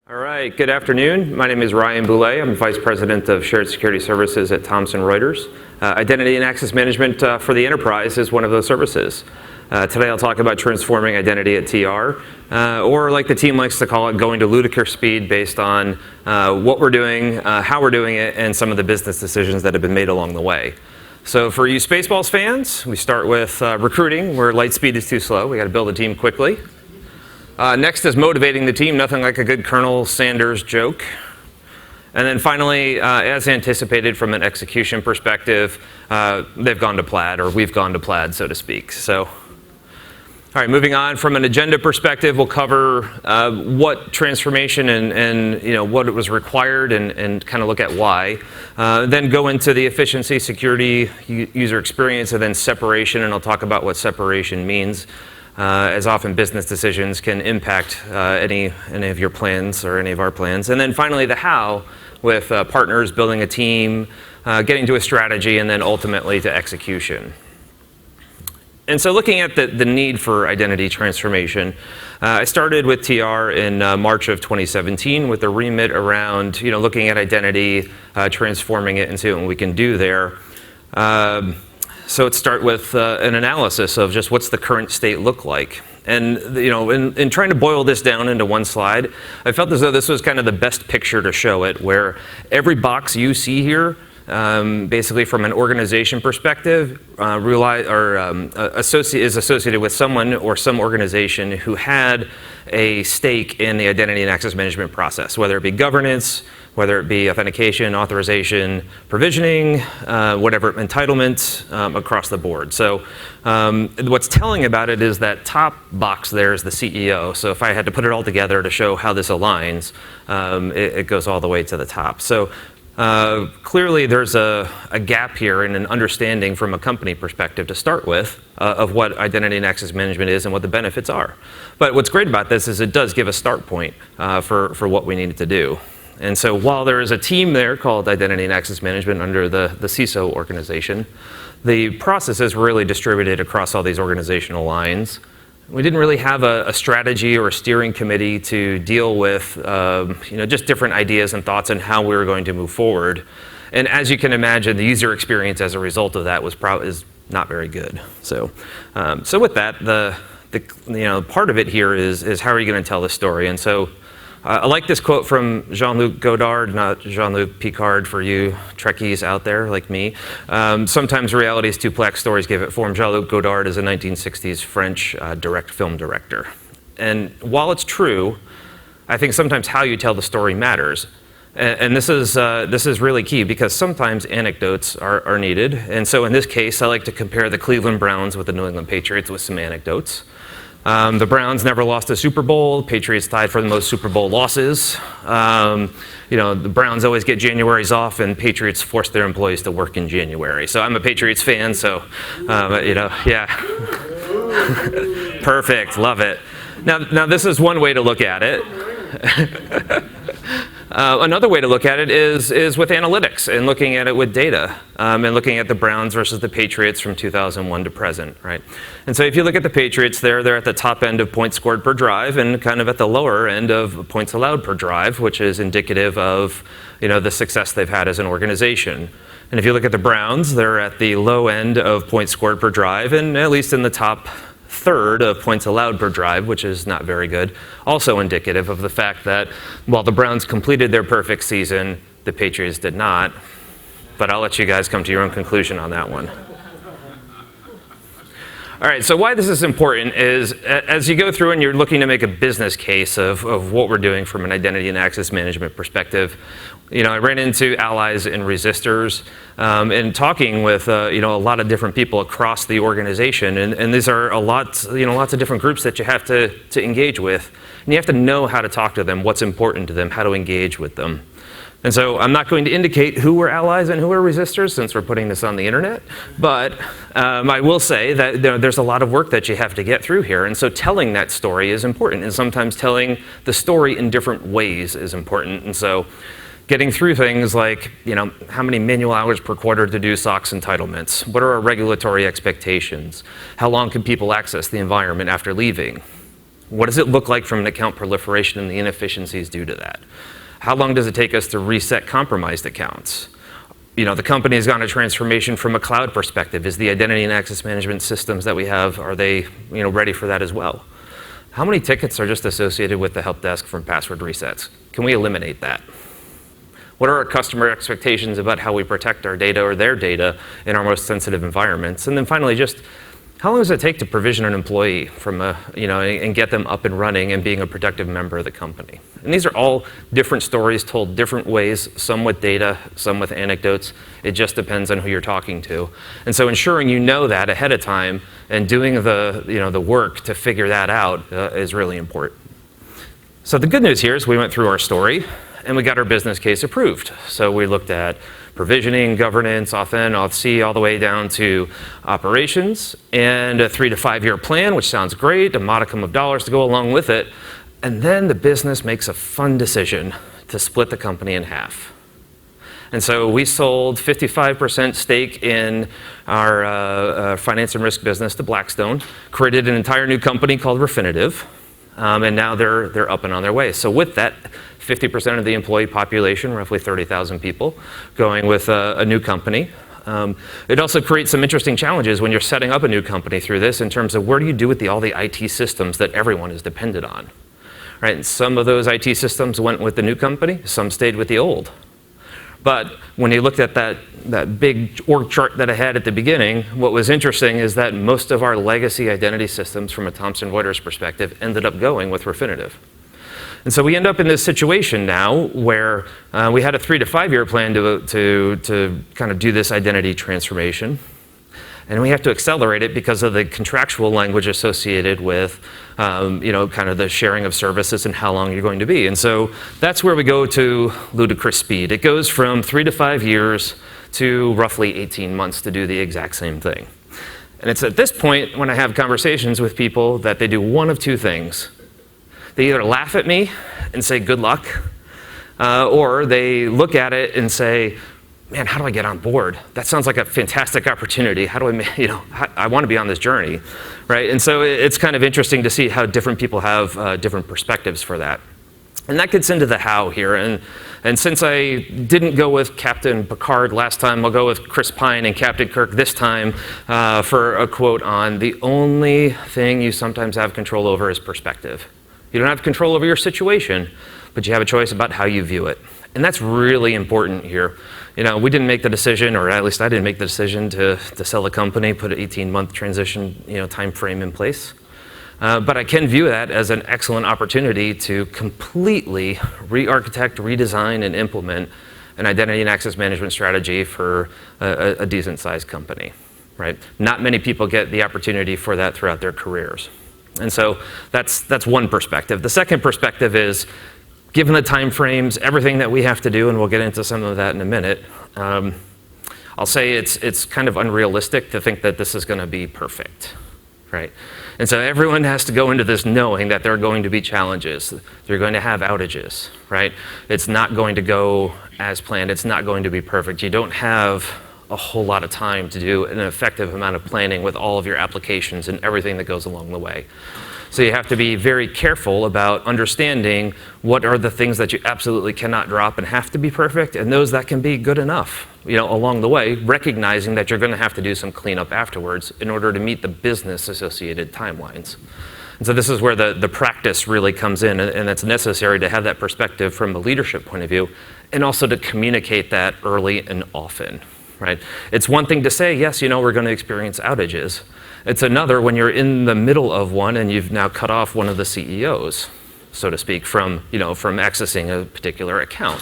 All right, good afternoon. My name is Ryan Boulais. I'm Vice President of Shared Security Services at Thomson Reuters. Identity and access management for the enterprise is one of those services. Today I'll talk about transforming identity at TR, or like the team likes to call it, going to ludicrous speed based on what we're doing, how we're doing it, and some of the business decisions that have been made along the way. So for you Spaceballs fans, we start with recruiting, where light speed is too slow. We got to build a team quickly. Next is motivating the team, nothing like a good Colonel Sanders joke. And then finally, as anticipated from an execution perspective, they've gone to plaid, or we've gone to plaid, so to speak. So, all right, moving on from an agenda perspective, we'll cover what transformation and what it was required and kind of look at why. Then go into the efficiency, security, user experience, and then separation, and I'll talk about what separation means. As often business decisions can impact any of your plans or any of our plans. And then finally the how, with partners, building a team, getting to a strategy, and then ultimately to execution. And so looking at the need for identity transformation, I started with TR in March of 2017 with a remit around looking at identity, transforming it, and seeing what we can do there. So let's start with an analysis of just what's the current state look like. And in trying to boil this down into one slide, I felt as though this was kind of the best picture to show it, where every box you see here, basically from an organization perspective, is associated with someone or some organization who had a stake in the identity and access management process, whether it be governance, whether it be authentication, authorization, provisioning, whatever, entitlements, across the board. So what's telling about it is that top box there is the CEO. So if I had to put it all together to show how this aligns, it goes all the way to the top. So clearly there's a gap here in an understanding from a company perspective to start with of what identity and access management is and what the benefits are. But what's great about this is it does give a start point for what we needed to do. And so while there is a team there called Identity and Access Management under the CISO organization, the process is really distributed across all these organizational lines. We didn't really have a strategy or a steering committee to deal with just different ideas and thoughts on how we were going to move forward. And as you can imagine, the user experience as a result of that is not very good. So with that, the part of it here is how are you going to tell this story? And so I like this quote from Jean-Luc Godard, not Jean-Luc Picard for you Trekkies out there like me. Sometimes reality is too black, stories give it form. Jean-Luc Godard is a 1960s French film director. And while it's true, I think sometimes how you tell the story matters. And this is really key because sometimes anecdotes are needed. And so in this case, I like to compare the Cleveland Browns with the New England Patriots with some anecdotes. The Browns never lost a Super Bowl. The Patriots tied for the most Super Bowl losses. The Browns always get Januaries off, and Patriots force their employees to work in January. So I'm a Patriots fan, so, yeah. Perfect, love it. Now this is one way to look at it. Another way to look at it is with analytics and looking at it with data and looking at the Browns versus the Patriots from 2001 to present, right? And so if you look at the Patriots, they're at the top end of points scored per drive and kind of at the lower end of points allowed per drive, which is indicative of the success they've had as an organization. And if you look at the Browns, they're at the low end of points scored per drive and at least in the top third of points allowed per drive, which is not very good. Also indicative of the fact that while the Browns completed their perfect season, the Patriots did not. But I'll let you guys come to your own conclusion on that one. All right, so why this is important is as you go through and you're looking to make a business case of what we're doing from an identity and access management perspective, I ran into allies and resistors and talking with a lot of different people across the organization, and these are lots of different groups that you have to engage with, and you have to know how to talk to them, what's important to them, how to engage with them. And so I'm not going to indicate who were allies and who were resistors since we're putting this on the internet, but I will say that there's a lot of work that you have to get through here, and so telling that story is important, and sometimes telling the story in different ways is important. And so getting through things like, how many manual hours per quarter to do SOX entitlements? What are our regulatory expectations? How long can people access the environment after leaving? What does it look like from an account proliferation and the inefficiencies due to that? How long does it take us to reset compromised accounts? The company has gone a transformation from a cloud perspective. Is the identity and access management systems that we have, are they ready for that as well? How many tickets are just associated with the help desk from password resets? Can we eliminate that? What are our customer expectations about how we protect our data or their data in our most sensitive environments? And then finally, just how long does it take to provision an employee from and get them up and running and being a productive member of the company? And these are all different stories told different ways, some with data, some with anecdotes. It just depends on who you're talking to. And so ensuring you know that ahead of time and doing the work to figure that out is really important. So the good news here is we went through our story and we got our business case approved. So we looked at provisioning, governance, Auth all the way down to operations, and a 3 to 5 year plan, which sounds great, a modicum of dollars to go along with it. And then the business makes a fun decision to split the company in half. And so we sold 55% stake in our finance and risk business to Blackstone, created an entire new company called Refinitiv, and now they're up and on their way. So with that, 50% of the employee population, roughly 30,000 people, going with a new company. It also creates some interesting challenges when you're setting up a new company through this in terms of where do you do with all the IT systems that everyone is dependent on, right? And some of those IT systems went with the new company, some stayed with the old. But when you looked at that big org chart that I had at the beginning, what was interesting is that most of our legacy identity systems from a Thomson Reuters perspective ended up going with Refinitiv. And so we end up in this situation now where we had a 3 to 5 year plan to kind of do this identity transformation. And we have to accelerate it because of the contractual language associated with kind of the sharing of services and how long you're going to be. And so that's where we go to Ludicrous Speed. It goes from 3 to 5 years to roughly 18 months to do the exact same thing. And it's at this point when I have conversations with people that they do one of two things. They either laugh at me and say, good luck, or they look at it and say, man, how do I get on board? That sounds like a fantastic opportunity. How do I want to be on this journey, right? And so it's kind of interesting to see how different people have different perspectives for that. And that gets into the how here. And since I didn't go with Captain Picard last time, I'll go with Chris Pine and Captain Kirk this time for a quote on the only thing you sometimes have control over is perspective. You don't have control over your situation, but you have a choice about how you view it. And that's really important here. We didn't make the decision, or at least I didn't make the decision to sell the company, put an 18-month transition time frame in place. But I can view that as an excellent opportunity to completely re-architect, redesign, and implement an identity and access management strategy for a decent-sized company, right? Not many people get the opportunity for that throughout their careers. And so that's one perspective. The second perspective is, given the time frames, everything that we have to do, and we'll get into some of that in a minute, I'll say it's kind of unrealistic to think that this is going to be perfect, right? And so everyone has to go into this knowing that there are going to be challenges. They're going to have outages, right? It's not going to go as planned. It's not going to be perfect. You don't have a whole lot of time to do an effective amount of planning with all of your applications and everything that goes along the way. So you have to be very careful about understanding what are the things that you absolutely cannot drop and have to be perfect, and those that can be good enough, along the way, recognizing that you're going to have to do some cleanup afterwards in order to meet the business associated timelines. And so this is where the practice really comes in, and it's necessary to have that perspective from a leadership point of view, and also to communicate that early and often. Right? It's one thing to say, yes, we're going to experience outages. It's another when you're in the middle of one and you've now cut off one of the CEOs, so to speak, from accessing a particular account,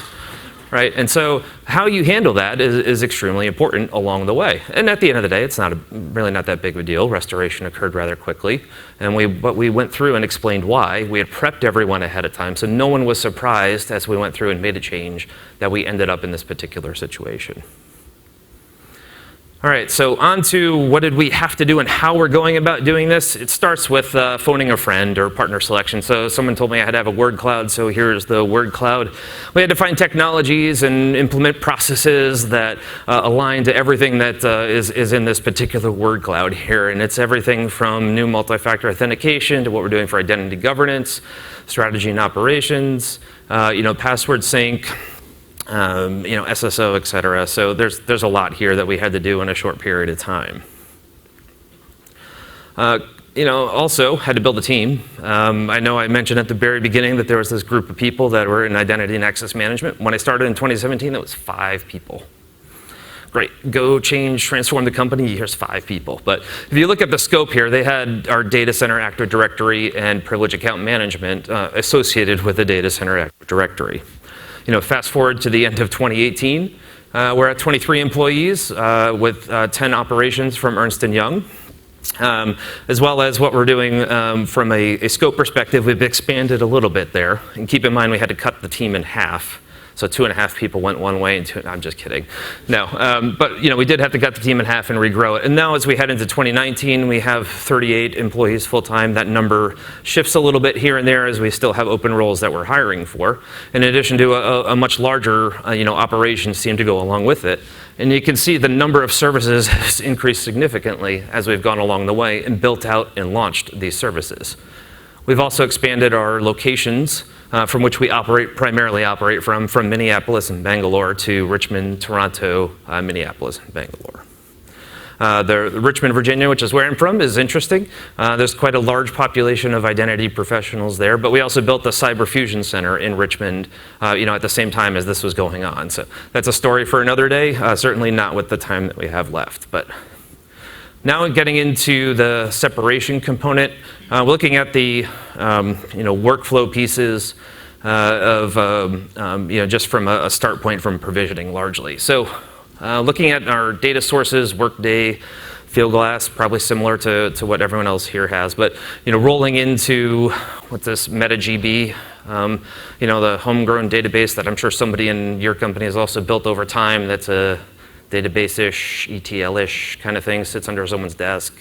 right? And so how you handle that is extremely important along the way. And at the end of the day, it's really not that big of a deal. Restoration occurred rather quickly, but we went through and explained why. We had prepped everyone ahead of time, so no one was surprised as we went through and made a change that we ended up in this particular situation. All right, so on to what did we have to do and how we're going about doing this. It starts with phoning a friend or partner selection. So someone told me I had to have a word cloud, so here's the word cloud. We had to find technologies and implement processes that align to everything that is in this particular word cloud here. And it's everything from new multi-factor authentication to what we're doing for identity governance, strategy and operations, password sync, SSO, et cetera. So there's a lot here that we had to do in a short period of time. Also had to build a team. I know I mentioned at the very beginning that there was this group of people that were in identity and access management. When I started in 2017, that was 5 people. Great, go change, transform the company, here's 5 people. But if you look at the scope here, they had our data center Active Directory and privilege account management associated with the data center Active Directory. Fast forward to the end of 2018, we're at 23 employees with 10 operations from Ernst & Young. As well as what we're doing from a scope perspective, we've expanded a little bit there. And keep in mind, we had to cut the team in half. So 2.5 people went one way, and I'm just kidding. No, but we did have to cut the team in half and regrow it. And now as we head into 2019, we have 38 employees full-time. That number shifts a little bit here and there as we still have open roles that we're hiring for, in addition to a much larger operations team to go along with it. And you can see the number of services has increased significantly as we've gone along the way and built out and launched these services. We've also expanded our locations from which we primarily operate from Minneapolis and Bangalore to Richmond, Toronto, Minneapolis, and Bangalore. The Richmond, Virginia, which is where I'm from, is interesting. There's quite a large population of identity professionals there, but we also built the Cyber Fusion Center in Richmond, at the same time as this was going on. So that's a story for another day, certainly not with the time that we have left. But now getting into the separation component, looking at the workflow pieces just from a start point from provisioning largely. So looking at our data sources, Workday, Fieldglass, probably similar to what everyone else here has, but rolling into what this MetaGB, the homegrown database that I'm sure somebody in your company has also built over time. That's a database-ish, ETL-ish kind of thing, sits under someone's desk.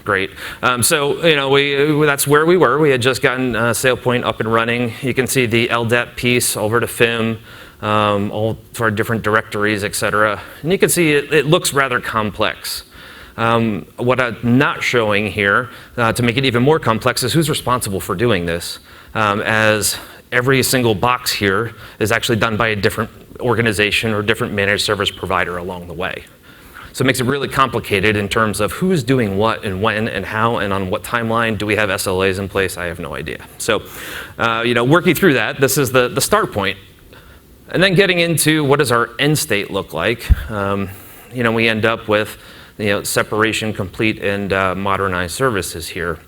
Great. That's where we were. We had just gotten SailPoint up and running. You can see the LDAP piece over to FIM, all for our different directories, et cetera. And you can see it looks rather complex. What I'm not showing here, to make it even more complex, is who's responsible for doing this, as every single box here is actually done by a different organization or different managed service provider along the way. So it makes it really complicated in terms of who's doing what and when and how and on what timeline. Do we have SLAs in place? I have no idea. So, working through that, this is the start point. And then getting into what does our end state look like. We end up with separation complete and modernized services here.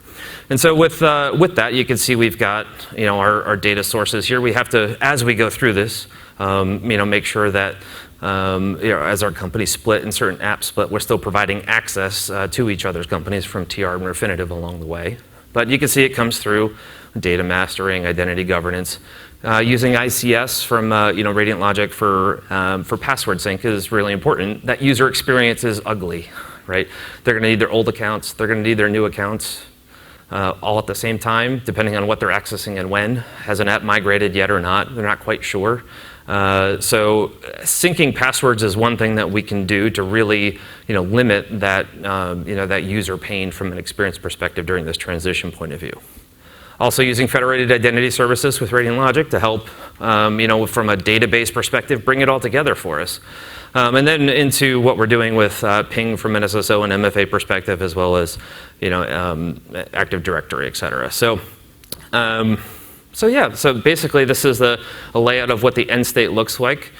And so with that, you can see we've got our data sources here. We have to, as we go through this, make sure that as our companies split and certain apps split, we're still providing access to each other's companies from TR and Refinitiv along the way. But you can see it comes through data mastering, identity governance. Using ICS from Radiant Logic for password sync is really important. That user experience is ugly, right? They're going to need their old accounts. They're going to need their new accounts all at the same time, depending on what they're accessing and when. Has an app migrated yet or not? They're not quite sure. So syncing passwords is one thing that we can do to really limit that that user pain from an experience perspective during this transition point of view. Also using federated identity services with Radiant Logic to help from a database perspective bring it all together for us. And then into what we're doing with ping from an SSO and MFA perspective, as well as Active Directory, et cetera. So basically this is a layout of what the end state looks like.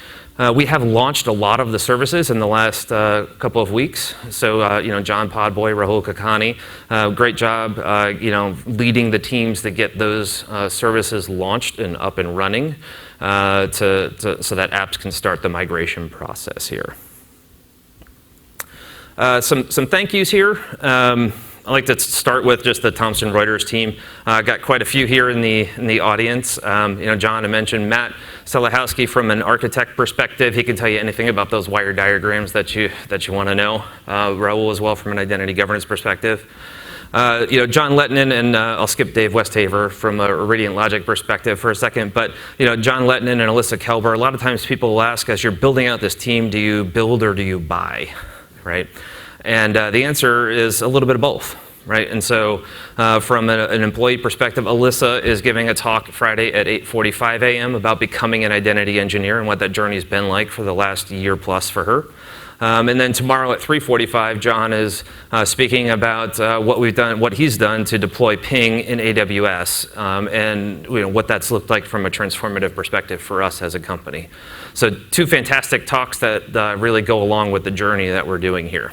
We have launched a lot of the services in the last couple of weeks. So, John Podboy, Rahul Kakani, great job, leading the teams to get those services launched and up and running so that apps can start the migration process here. Some thank yous here. I'd like to start with just the Thomson Reuters team. Got quite a few here in the audience. John, I mentioned Matt Selahowski from an architect perspective. He can tell you anything about those wire diagrams that you want to know. Raul as well from an identity governance perspective. John Lettinen, and I'll skip Dave Westhaver from a Radiant Logic perspective for a second, but John Lettinen and Alyssa Kelber, a lot of times people will ask, as you're building out this team, do you build or do you buy, right? And the answer is a little bit of both, right? And so from an employee perspective, Alyssa is giving a talk Friday at 8:45 a.m. about becoming an identity engineer and what that journey's been like for the last year plus for her. And then tomorrow at 3:45, John is speaking about what he's done to deploy Ping in AWS, and what that's looked like from a transformative perspective for us as a company. So two fantastic talks that really go along with the journey that we're doing here.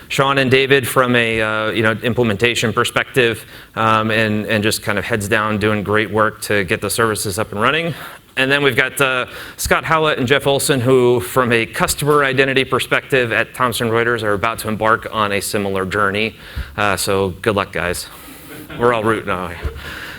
Sean and David from a implementation perspective, and just kind of heads down doing great work to get the services up and running. And then we've got Scott Howlett and Jeff Olson, who from a customer identity perspective at Thomson Reuters are about to embark on a similar journey. So good luck, guys. We're all rooting on you.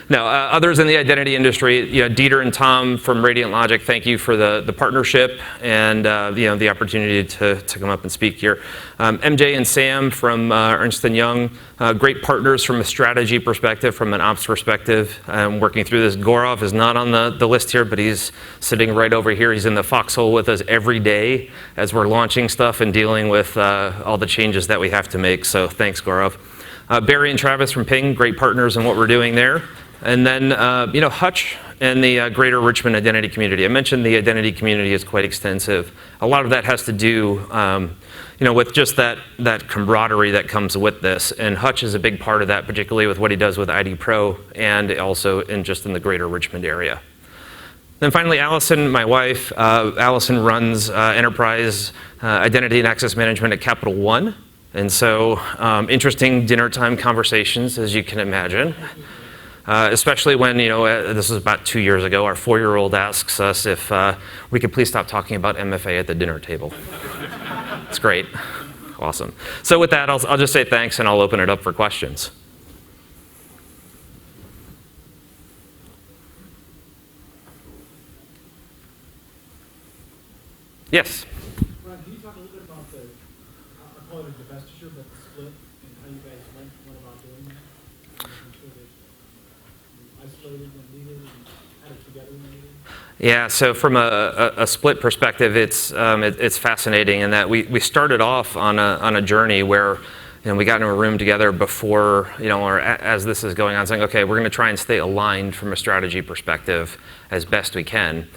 Now, others in the identity industry, Dieter and Tom from Radiant Logic, thank you for the partnership and the opportunity to come up and speak here. MJ and Sam from Ernst & Young, great partners from a strategy perspective, from an ops perspective, working through this. Gaurav is not on the list here, but he's sitting right over here. He's in the foxhole with us every day as we're launching stuff and dealing with all the changes that we have to make. So thanks, Gaurav. Barry and Travis from Ping, great partners in what we're doing there. And then, Hutch and the greater Richmond identity community. I mentioned the identity community is quite extensive. A lot of that has to do, with just that camaraderie that comes with this. And Hutch is a big part of that, particularly with what he does with ID Pro and also in the greater Richmond area. Then finally, Allison, my wife. Allison runs enterprise identity and access management at Capital One. And so interesting dinner time conversations, as you can imagine. Especially when, this was about 2 years ago, our 4-year-old asks us if we could please stop talking about MFA at the dinner table. It's great. Awesome. So with that, I'll just say thanks and I'll open it up for questions. Yes? Ron, can you talk a little bit about I call it a divestiture, but the split and how you guys went about doing that? Isolated when needed and had it together when needed? Yeah, so from a split perspective, it's fascinating in that we started off on a journey where we got in a room together before, or as this is going on, saying, okay, we're going to try and stay aligned from a strategy perspective as best we can.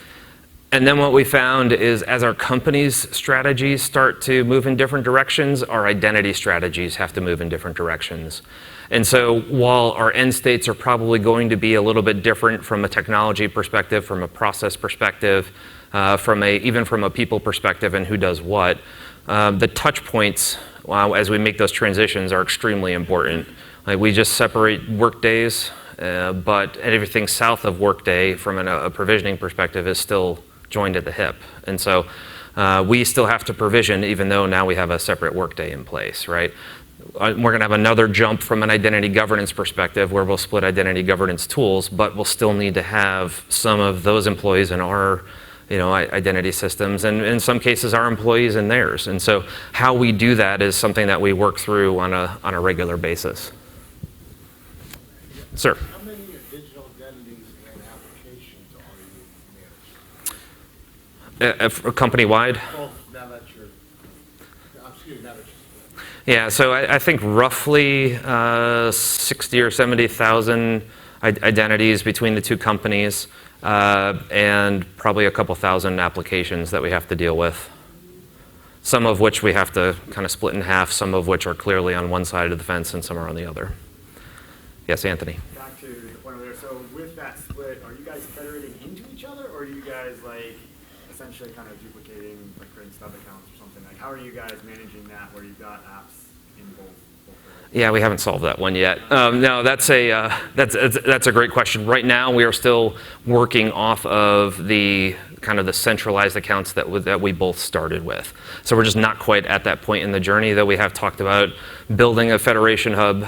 And then what we found is as our company's strategies start to move in different directions, our identity strategies have to move in different directions. And so while our end states are probably going to be a little bit different from a technology perspective, from a process perspective, even from a people perspective and who does what, the touch points as we make those transitions are extremely important. Like we just separate work days, but everything south of Workday from a provisioning perspective is still joined at the hip. And so we still have to provision even though now we have a separate Workday in place, right? We're going to have another jump from an identity governance perspective where we'll split identity governance tools, but we'll still need to have some of those employees in our identity systems, and in some cases our employees in theirs. And so how we do that is something that we work through on a regular basis. Sir? How many digital identities and applications are you managing? Company-wide? Both, now that you're Yeah, so I think roughly 60 or 70,000 identities between the two companies, and probably a couple thousand applications that we have to deal with. Some of which we have to kind of split in half, some of which are clearly on one side of the fence and some are on the other. Yes, Anthony. Back to the point over there. So with that split, are you guys federating into each other, or are you guys essentially kind of duplicating, creating stub accounts or something? How are you guys managing that where you've got apps in both areas? Yeah, we haven't solved that one yet. No, that's a great question. Right now, we are still working off of the kind of the centralized accounts that we both started with. So we're just not quite at that point in the journey, though we have talked about building a federation hub.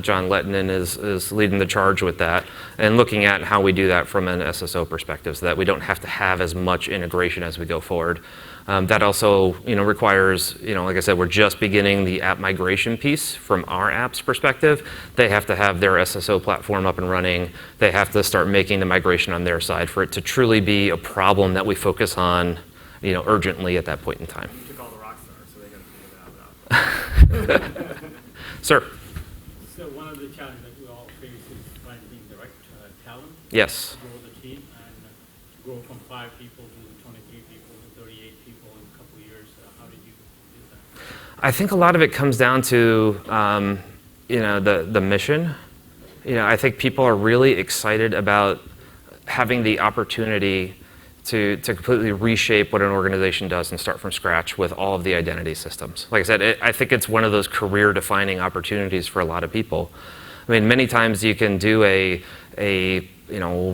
John Lettinen is leading the charge with that, and looking at how we do that from an SSO perspective so that we don't have to have as much integration as we go forward. That also, requires, like I said, we're just beginning the app migration piece from our app's perspective. They have to have their SSO platform up and running. They have to start making the migration on their side for it to truly be a problem that we focus on, urgently at that point in time. You took all the rock stars, so they got to figure that out. Sir? So one of the challenges that we all face is finding direct talent. Yes. To grow the team and grow from 5 people to 23 people to 38 people in a couple of years. How did you do that? I think a lot of it comes down to, the mission. I think people are really excited about having the opportunity to completely reshape what an organization does and start from scratch with all of the identity systems. Like I said, I think it's one of those career-defining opportunities for a lot of people. I mean, many times you can do we're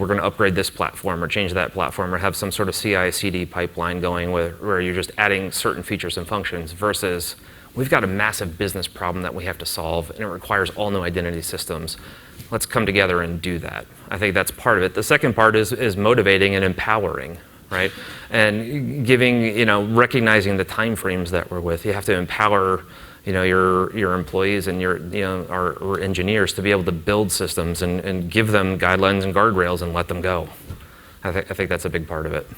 going to upgrade this platform or change that platform or have some sort of CI/CD pipeline going where you're just adding certain features and functions versus we've got a massive business problem that we have to solve and it requires all new identity systems. Let's come together and do that. I think that's part of it. The second part is motivating and empowering, right? And giving, recognizing the time frames that we're with. You have to empower, your employees and our engineers to be able to build systems and give them guidelines and guardrails and let them go. I think that's a big part of it.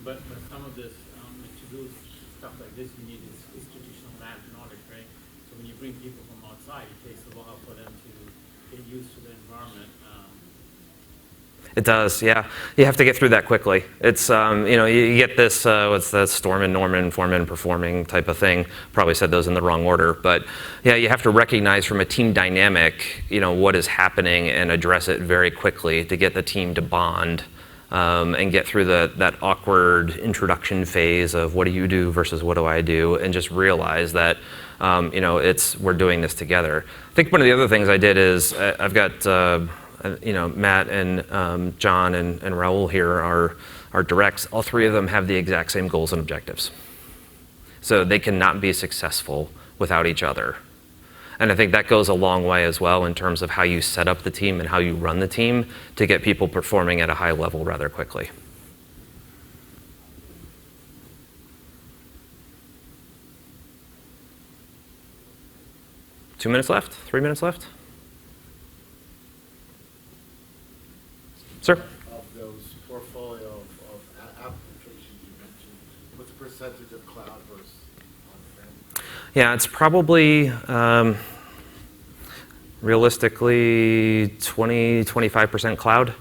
But some of this, to do stuff like this, you need institutional knowledge, right? So when you bring people from outside, it takes a while for them to get used to the environment. It does, yeah. You have to get through that quickly. It's, you get this, what's the Storm and Norman, Foreman, Performing type of thing. Probably said those in the wrong order. But yeah, you have to recognize from a team dynamic, what is happening and address it very quickly to get the team to bond and get through that awkward introduction phase of what do you do versus what do I do, and just realize that, we're doing this together. I think one of the other things I did is I've got, Matt and John and Raul here are directs. All 3 of them have the exact same goals and objectives. So they cannot be successful without each other. And I think that goes a long way as well in terms of how you set up the team and how you run the team to get people performing at a high level rather quickly. Two minutes left? 3 minutes left? Sir? Of those portfolio of applications you mentioned, what's the percentage of cloud versus on-prem? Yeah, it's probably realistically 20-25% cloud,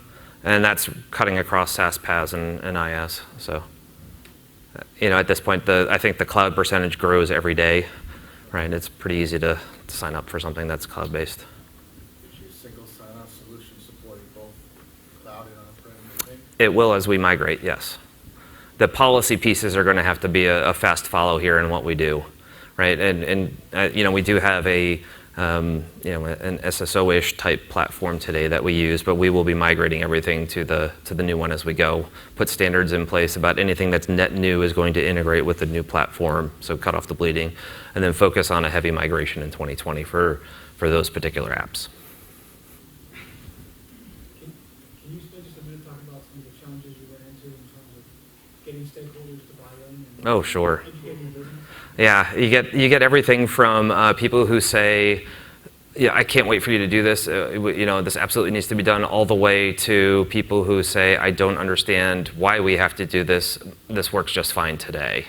and that's cutting across SaaS, PaaS, and IaaS. So, at this point, I think the cloud percentage grows every day, right? It's pretty easy to sign up for something that's cloud-based. Is your single sign-on solution supporting both cloud and on-prem, you think? It will as we migrate, yes. The policy pieces are going to have to be a fast follow here in what we do, right? And we do have an SSO-ish type platform today that we use, but we will be migrating everything to the new one as we go. Put standards in place about anything that's net new is going to integrate with the new platform, so cut off the bleeding, and then focus on a heavy migration in 2020 for those particular apps. Can you spend just a minute talking about some of the challenges you ran into in terms of getting stakeholders to buy in? And Oh, sure. educating the business? Yeah, you get everything from people who say, yeah, I can't wait for you to do this. This absolutely needs to be done, all the way to people who say, I don't understand why we have to do this. This works just fine today,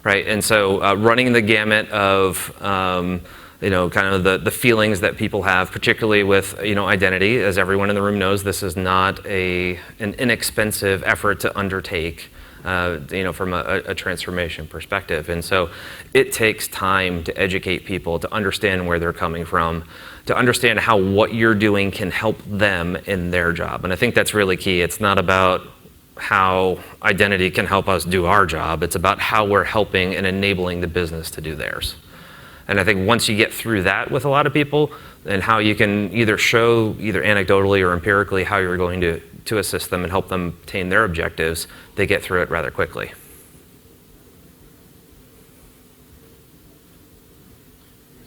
right? And so running the gamut of kind of the feelings that people have, particularly with identity, as everyone in the room knows, this is not an inexpensive effort to undertake. From a transformation perspective. And so it takes time to educate people, to understand where they're coming from, to understand how what you're doing can help them in their job. And I think that's really key. It's not about how identity can help us do our job. It's about how we're helping and enabling the business to do theirs. And I think once you get through that with a lot of people, and how you can either show, either anecdotally or empirically, how you're going to to assist them and help them attain their objectives, they get through it rather quickly.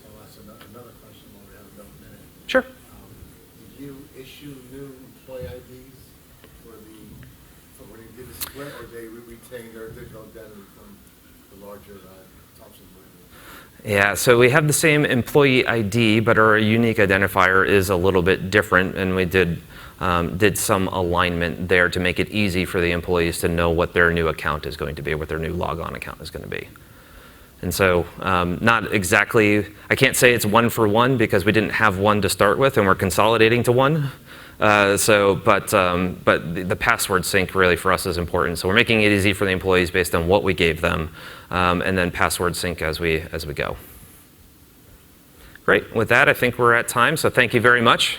I'll ask another question while we have another minute. Sure. Did you issue new employee IDs for when you did the split, or they retained their digital identity from the larger Thomson Reuters? Yeah, so we have the same employee ID, but our unique identifier is a little bit different, and we did some alignment there to make it easy for the employees to know what their new account is going to be, what their new logon account is going to be. And so not exactly, I can't say it's one for one because we didn't have one to start with and we're consolidating to one. But the password sync really for us is important. So we're making it easy for the employees based on what we gave them, and then password sync as we go. Great, with that I think we're at time, so thank you very much.